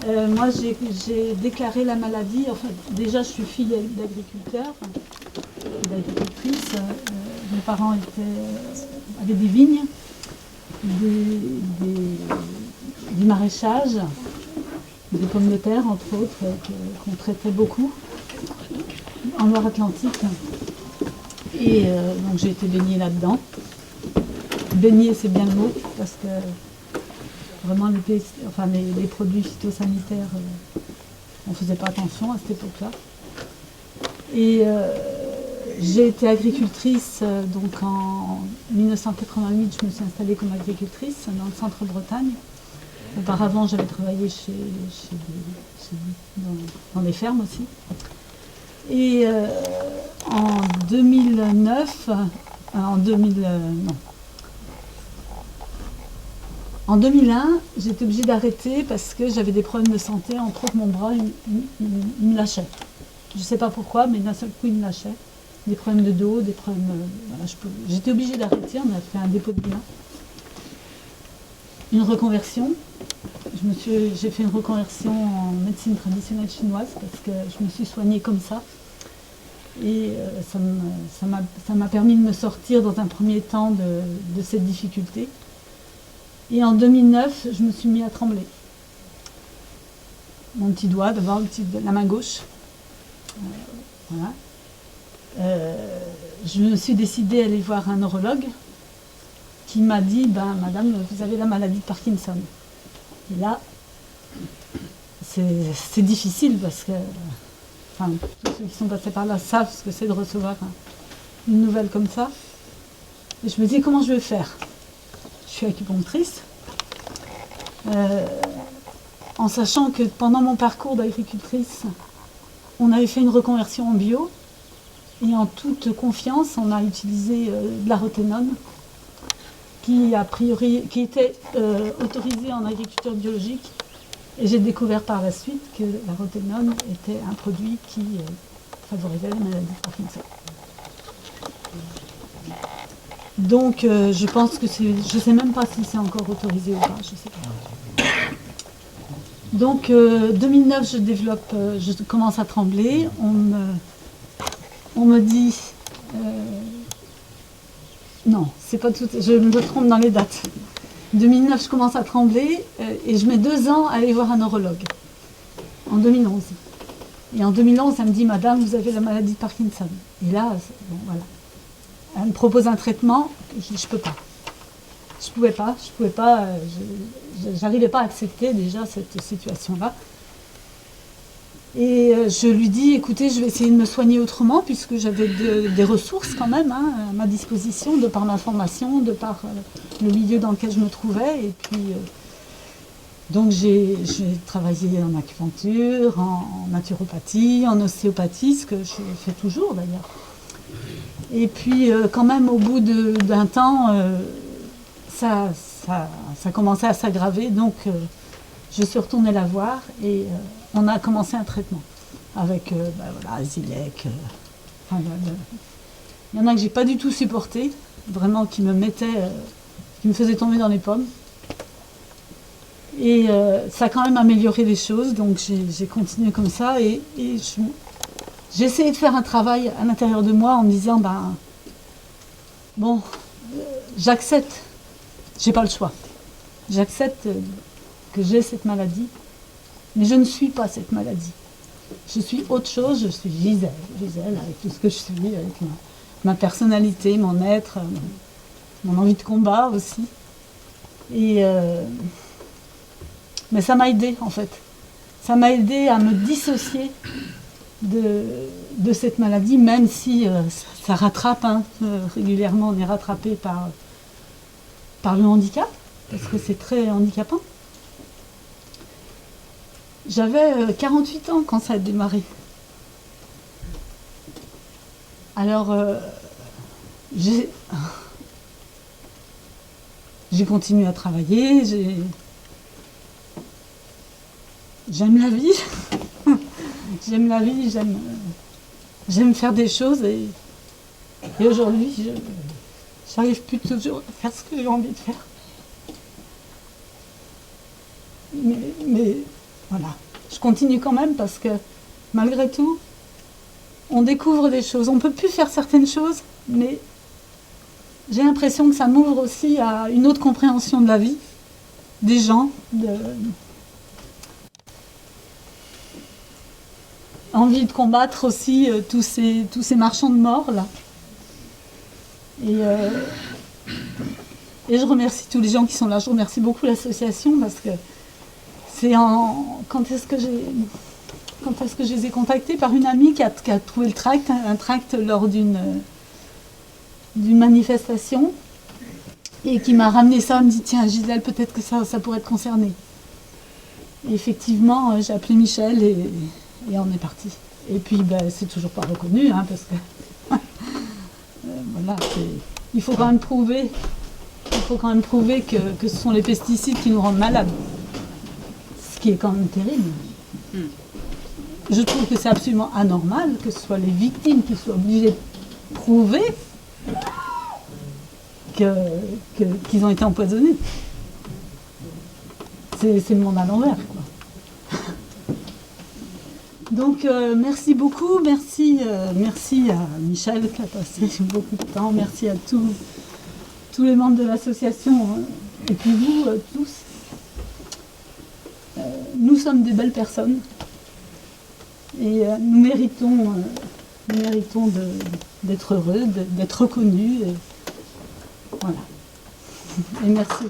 Moi, j'ai déclaré la maladie. Enfin, déjà, je suis fille d'agriculteur, d'agricultrice. Mes parents avaient des vignes, du maraîchage, des pommes de terre, entre autres, qu'on traitait beaucoup en Loire-Atlantique. Et donc, j'ai été baignée là-dedans. Baigner, c'est bien le mot, parce que vraiment les produits phytosanitaires, on ne faisait pas attention à cette époque-là. Et j'ai été agricultrice, donc en 1988, je me suis installée comme agricultrice dans le centre-Bretagne. Auparavant, j'avais travaillé dans les fermes aussi. Et en 2009, en 2001, j'étais obligée d'arrêter parce que j'avais des problèmes de santé. Entre autres, mon bras, il me lâchait. Je ne sais pas pourquoi, mais d'un seul coup, il me lâchait. Des problèmes de dos, des problèmes... voilà, j'étais obligée d'arrêter. On a fait un dépôt de bilan. Une reconversion. J'ai fait une reconversion en médecine traditionnelle chinoise parce que je me suis soignée comme ça. Et ça m'a permis de me sortir dans un premier temps de cette difficulté. Et en 2009, je me suis mis à trembler. Mon petit doigt, d'abord la main gauche. Voilà. Je me suis décidée à aller voir un neurologue qui m'a dit Madame, vous avez la maladie de Parkinson. Et là, c'est difficile parce que tous ceux qui sont passés par là savent ce que c'est de recevoir une nouvelle comme ça. Et je me dis comment je vais faire. Je suis acupunctrice, en sachant que pendant mon parcours d'agricultrice, on avait fait une reconversion en bio, et en toute confiance, on a utilisé de la roténone, qui était autorisée en agriculture biologique, et j'ai découvert par la suite que la roténone était un produit qui favorisait les maladies de Parkinson. Donc je pense que je ne sais même pas si c'est encore autorisé ou pas, je ne sais pas. Donc 2009, je commence à trembler, on me dit, non, c'est pas tout, je me trompe dans les dates. 2009, je commence à trembler et je mets 2 ans à aller voir un neurologue, en 2011. Et en 2011, elle me dit, Madame, vous avez la maladie de Parkinson. Et là, bon, voilà. Elle me propose un traitement, je dis, je peux pas. Je pouvais pas, j'arrivais pas à accepter déjà cette situation-là. Et je lui dis, écoutez, je vais essayer de me soigner autrement, puisque j'avais des ressources quand même à ma disposition, de par ma formation, de par le milieu dans lequel je me trouvais. Et puis, donc j'ai travaillé en acupuncture, en naturopathie, en ostéopathie, ce que je fais toujours d'ailleurs. Et puis quand même au bout d'un temps, ça commençait à s'aggraver, donc je suis retournée la voir et on a commencé un traitement avec Zilek. Il y en a que j'ai pas du tout supporté, vraiment qui me faisaient tomber dans les pommes. Et ça a quand même amélioré les choses, donc j'ai continué comme ça et j'ai essayé de faire un travail à l'intérieur de moi en me disant, j'accepte, j'ai pas le choix. J'accepte que j'ai cette maladie, mais je ne suis pas cette maladie. Je suis autre chose, je suis Gisèle avec tout ce que je suis, avec ma personnalité, mon être, mon envie de combat aussi. Et mais ça m'a aidée en fait. Ça m'a aidée à me dissocier de cette maladie, même si ça rattrape, régulièrement on est rattrapé par le handicap, parce que c'est très handicapant. J'avais 48 ans quand ça a démarré. Alors j'ai continué à travailler, j'aime la vie. J'aime la vie, j'aime faire des choses et aujourd'hui, j'arrive plus toujours à faire ce que j'ai envie de faire. Mais voilà. Je continue quand même parce que malgré tout, on découvre des choses. On ne peut plus faire certaines choses, mais j'ai l'impression que ça m'ouvre aussi à une autre compréhension de la vie, des gens, envie de combattre aussi tous ces marchands de mort là. Et je remercie tous les gens qui sont là. Je remercie beaucoup l'association parce que c'est quand est-ce que je les ai contactés par une amie qui a trouvé un tract lors d'une manifestation et qui m'a ramené ça, me dit tiens Gisèle, peut-être que ça pourrait te concerner. Et effectivement, j'ai appelé Michel et on est parti. Et puis c'est toujours pas reconnu hein, parce que voilà, il faut quand même prouver que ce sont les pesticides qui nous rendent malades. Ce qui est quand même terrible. Je trouve que c'est absolument anormal que ce soit les victimes qui soient obligées de prouver qu'ils ont été empoisonnés. C'est le monde à l'envers, quoi. Donc merci beaucoup, merci à Michel qui a passé beaucoup de temps, merci à tous les membres de l'association hein, et puis vous tous. Nous sommes des belles personnes et nous méritons d'être heureux, d'être reconnus. Et voilà. Et merci.